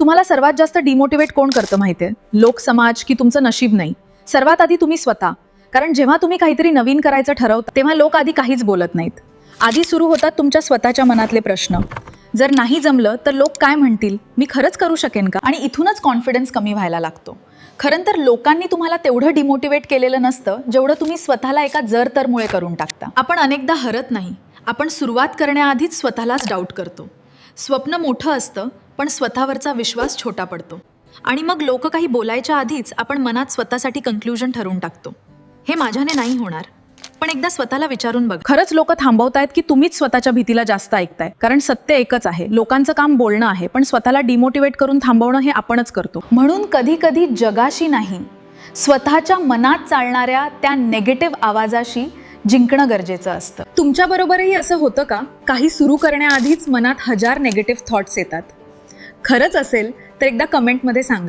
तुम्हाला सर्वात जास्त डिमोटिवेट कोण करतं माहितीये? लोक, समाज की तुमचं नशीब नाही? सर्वात आधी तुम्ही स्वतः. कारण जेव्हा तुम्ही काहीतरी नवीन करायचं ठरवता तेव्हा लोक आधी काहीच बोलत नाहीत. आधी सुरू होतात तुमच्या स्वतःच्या मनातले प्रश्न. जर नाही जमलं तर लोक काय म्हणतील, मी खरंच करू शकेन का? आणि इथूनच कॉन्फिडन्स कमी व्हायला लागतो. खरं तर लोकांनी तुम्हाला तेवढं डिमोटिवेट केलेलं नसतं जेवढं तुम्ही स्वतःला एका जर तरमुळे करून टाकता. आपण अनेकदा हरत नाही, आपण सुरुवात करण्याआधीच स्वतःलाच डाऊट करतो. स्वप्न मोठं असतं पण स्वतःवरचा विश्वास छोटा पडतो. आणि मग लोक काही बोलायच्या आधीच आपण मनात स्वतःसाठी कन्क्लुजन ठरवून टाकतो, हे माझ्याने नाही होणार. पण एकदा स्वतःला विचारून बघ, खरंच लोक थांबवतायत की तुम्हीच स्वतःच्या भीतीला जास्त ऐकताय? कारण सत्य एकच आहे, लोकांचं काम बोलणं आहे, पण स्वतःला डिमोटिवेट करून थांबवणं हे आपणच करतो. म्हणून कधी कधी जगाशी नाही, स्वतःच्या मनात चालणाऱ्या त्या नेगेटिव्ह आवाजाशी जिंकणं गरजेचं असतं. तुमच्याबरोबरही असं होतं का? काही सुरू करण्याआधीच मनात हजार नेगेटिव्ह थॉट्स येतात? खरंच असेल तर एकदा कमेंटमध्ये सांगा.